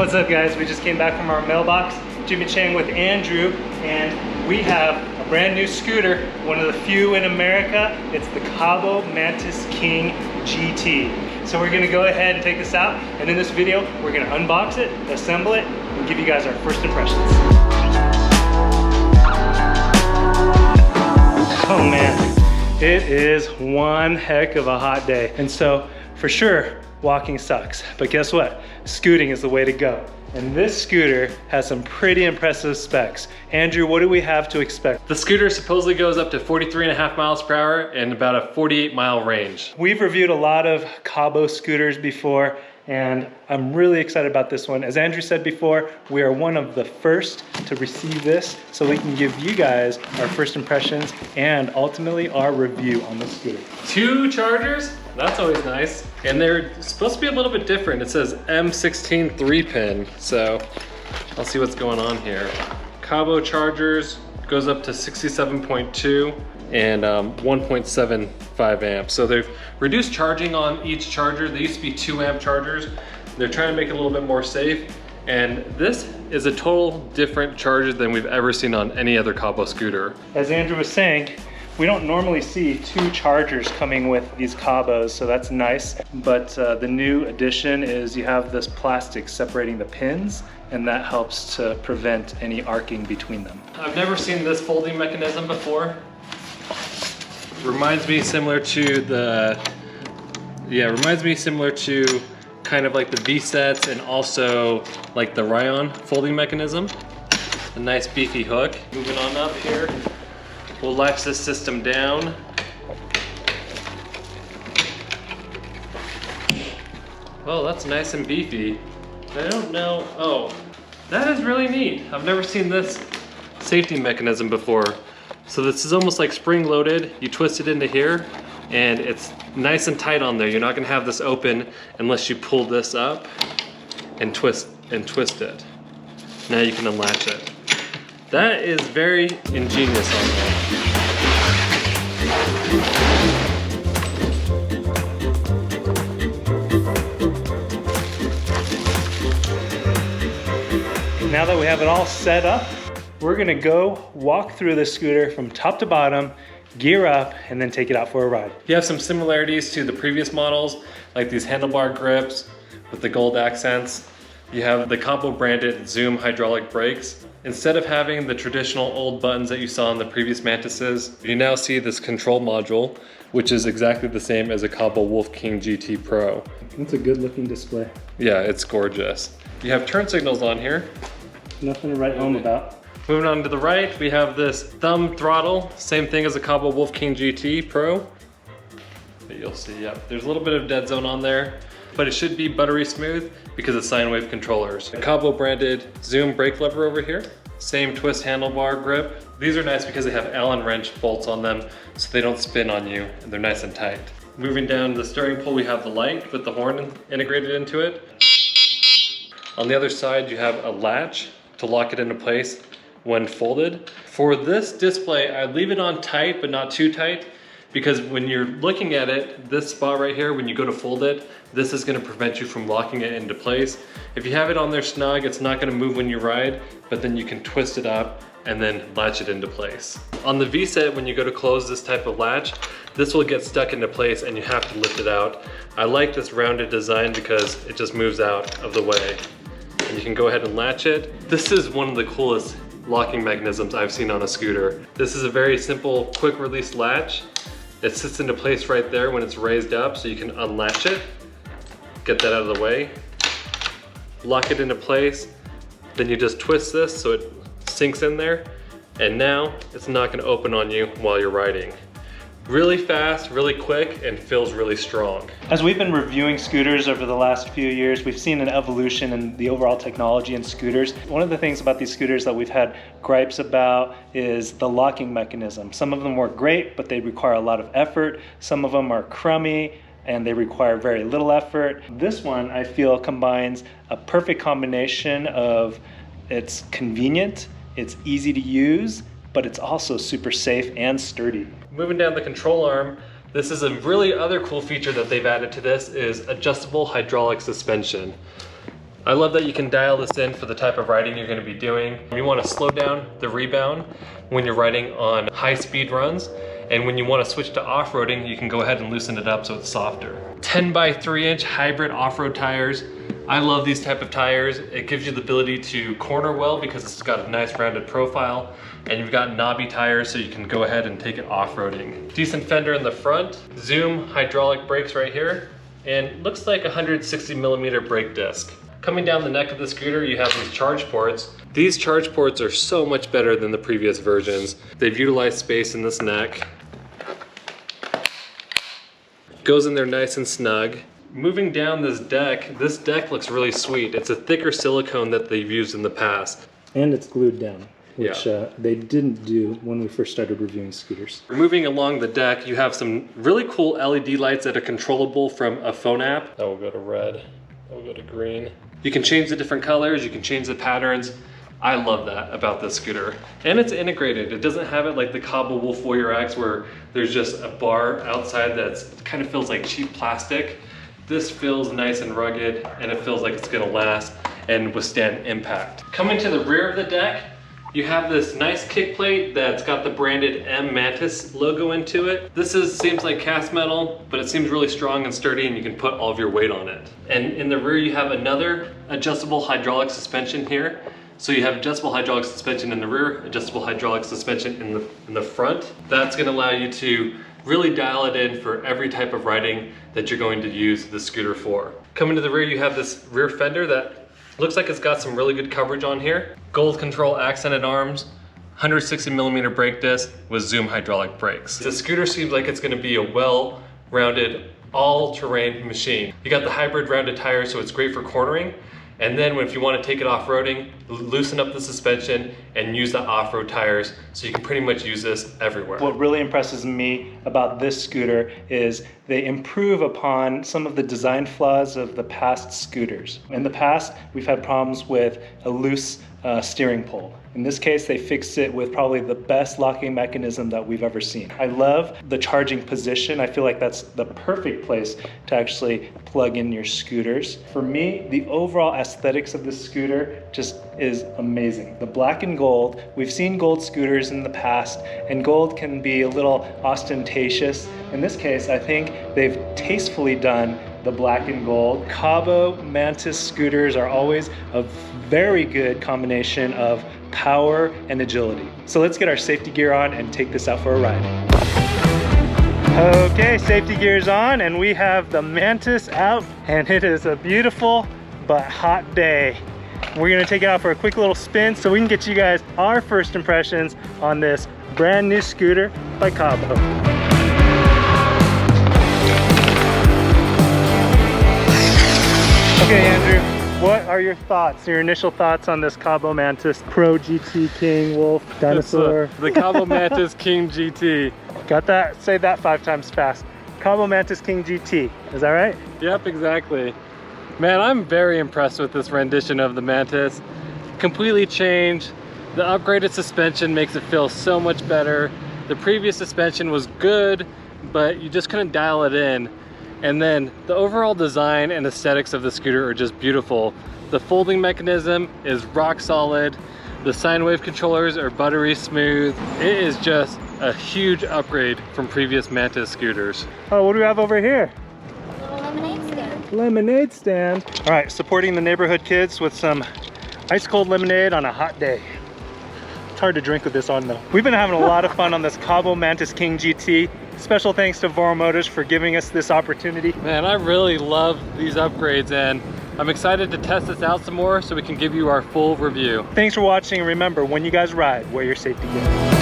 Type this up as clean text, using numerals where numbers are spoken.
What's up guys, we just came back from our mailbox, Jimmy Chang with Andrew, and we have a brand new scooter, one of the few in America. It's the Kaabo Mantis King GT. So we're gonna go ahead and take this out, and in this video, we're gonna unbox it, assemble it, and give you guys our first impressions. Oh man, it is one heck of a hot day. And so, for sure, walking sucks, but guess what? Scooting is the way to go. And this scooter has some pretty impressive specs. Andrew, what do we have to expect? The scooter supposedly goes up to 43.5 miles per hour and about a 48-mile range. We've reviewed a lot of Kaabo scooters before, and I'm really excited about this one. As Andrew said before, we are one of the first to receive this, so we can give you guys our first impressions and ultimately our review on the scooter. 2 chargers? That's always nice. And they're supposed to be a little bit different. It says M16 3-pin, so I'll see what's going on here. Kaabo chargers goes up to 67.2 and 1.75 amps. So they've reduced charging on each charger. They used to be 2 amp chargers. They're trying to make it a little bit more safe. And this is a total different charger than we've ever seen on any other Kaabo scooter. As Andrew was saying, we don't normally see 2 chargers coming with these Kaabos, so that's nice. But the new addition is you have this plastic separating the pins, and that helps to prevent any arcing between them. I've never seen this folding mechanism before. Reminds me similar to kind of like the V-sets and also like the Ryan folding mechanism. A nice beefy hook. Moving on up here. We'll latch this system down. Oh, that's nice and beefy. I don't know, oh, that is really neat. I've never seen this safety mechanism before. So this is almost like spring loaded. You twist it into here and it's nice and tight on there. You're not gonna have this open unless you pull this up and twist it. Now you can unlatch it. That is very ingenious on there. Now that we have it all set up, we're gonna go walk through the scooter from top to bottom, gear up, and then take it out for a ride. You have some similarities to the previous models, like these handlebar grips with the gold accents. You have the Kaabo branded Zoom hydraulic brakes. Instead of having the traditional old buttons that you saw in the previous Mantises, you now see this control module, which is exactly the same as a Kaabo Wolf King GT Pro. It's a good looking display. Yeah, it's gorgeous. You have turn signals on here. Nothing to write home about. Moving on to the right, we have this thumb throttle, same thing as a Kaabo Wolf King GT Pro. But you'll see, yeah, there's a little bit of dead zone on there, but it should be buttery smooth because it's sine wave controllers. The Kaabo branded Zoom brake lever over here, same twist handlebar grip. These are nice because they have Allen wrench bolts on them so they don't spin on you and they're nice and tight. Moving down the steering pole, we have the light with the horn integrated into it. On the other side, you have a latch to lock it into place when folded. For this display, I'd leave it on tight, but not too tight, because when you're looking at it, this spot right here, when you go to fold it, this is gonna prevent you from locking it into place. If you have it on there snug, it's not gonna move when you ride, but then you can twist it up and then latch it into place. On the V-set, when you go to close this type of latch, this will get stuck into place and you have to lift it out. I like this rounded design because it just moves out of the way. And you can go ahead and latch it. This is one of the coolest locking mechanisms I've seen on a scooter. This is a very simple, quick release latch. It sits into place right there when it's raised up, so you can unlatch it, get that out of the way, lock it into place, then you just twist this so it sinks in there, and now it's not gonna open on you while you're riding. Really fast, really quick, and feels really strong. As we've been reviewing scooters over the last few years, we've seen an evolution in the overall technology in scooters. One of the things about these scooters that we've had gripes about is the locking mechanism. Some of them work great, but they require a lot of effort. Some of them are crummy and they require very little effort. This one, I feel, combines a perfect combination of it's convenient, it's easy to use, but it's also super safe and sturdy. Moving down the control arm, this is a really other cool feature that they've added to this is adjustable hydraulic suspension. I love that you can dial this in for the type of riding you're going to be doing. You want to slow down the rebound when you're riding on high speed runs. And when you want to switch to off-roading, you can go ahead and loosen it up so it's softer. 10 by 3 inch hybrid off-road tires. I love these type of tires. It gives you the ability to corner well because it's got a nice rounded profile. And you've got knobby tires so you can go ahead and take it off-roading. Decent fender in the front. Zoom hydraulic brakes right here. And looks like a 160mm brake disc. Coming down the neck of the scooter, you have these charge ports. These charge ports are so much better than the previous versions. They've utilized space in this neck. Goes in there nice and snug. Moving down this deck looks really sweet. It's a thicker silicone that they've used in the past. And it's glued down, which they didn't do when we first started reviewing scooters. Moving along the deck, you have some really cool LED lights that are controllable from a phone app. That will go to red, that will go to green. You can change the different colors, you can change the patterns. I love that about this scooter. And it's integrated. It doesn't have it like the Kaabo Wolf Warrior X where there's just a bar outside that's kind of feels like cheap plastic. This feels nice and rugged and it feels like it's gonna last and withstand impact. Coming to the rear of the deck, you have this nice kick plate that's got the branded M Mantis logo into it. This seems like cast metal, but it seems really strong and sturdy and you can put all of your weight on it. And in the rear you have another adjustable hydraulic suspension here. So you have adjustable hydraulic suspension in the rear, adjustable hydraulic suspension in the front. That's gonna allow you to really dial it in for every type of riding that you're going to use the scooter for. Coming to the rear, you have this rear fender that looks like it's got some really good coverage on here. Gold control accented arms, 160mm brake disc with Zoom hydraulic brakes. The scooter seems like it's gonna be a well-rounded, all-terrain machine. You got the hybrid rounded tires, so it's great for cornering. And then if you want to take it off-roading, loosen up the suspension and use the off-road tires so you can pretty much use this everywhere. What really impresses me about this scooter is they improve upon some of the design flaws of the past scooters. In the past, we've had problems with a loose steering pole. In this case, they fixed it with probably the best locking mechanism that we've ever seen. I love the charging position. I feel like that's the perfect place to actually plug in your scooters. For me, the overall aesthetics of this scooter just is amazing. The black and gold, we've seen gold scooters in the past, and gold can be a little ostentatious. In this case, I think they've tastefully done the black and gold. Kaabo Mantis scooters are always a very good combination of power and agility. So let's get our safety gear on and take this out for a ride. Okay, safety gear's on and we have the Mantis out, and it is a beautiful but hot day. We're gonna take it out for a quick little spin so we can get you guys our first impressions on this brand new scooter by Kaabo. Okay, Andrew, what are your thoughts, your initial thoughts on this Kaabo Mantis Pro GT King Wolf Dinosaur? The Kaabo Mantis King GT. Got that? Say that 5 times fast. Kaabo Mantis King GT, is that right? Yep, exactly. Man, I'm very impressed with this rendition of the Mantis. Completely changed. The upgraded suspension makes it feel so much better. The previous suspension was good, but you just couldn't dial it in. And then the overall design and aesthetics of the scooter are just beautiful. The folding mechanism is rock solid. The sine wave controllers are buttery smooth. It is just a huge upgrade from previous Mantis scooters. Oh, what do we have over here? A little lemonade stand. Lemonade stand. All right, supporting the neighborhood kids with some ice cold lemonade on a hot day. It's hard to drink with this on though. We've been having a lot of fun on this Kaabo Mantis King GT. Special thanks to Voro Motors for giving us this opportunity. Man, I really love these upgrades and I'm excited to test this out some more so we can give you our full review. Thanks for watching, and remember, when you guys ride, wear your safety gear.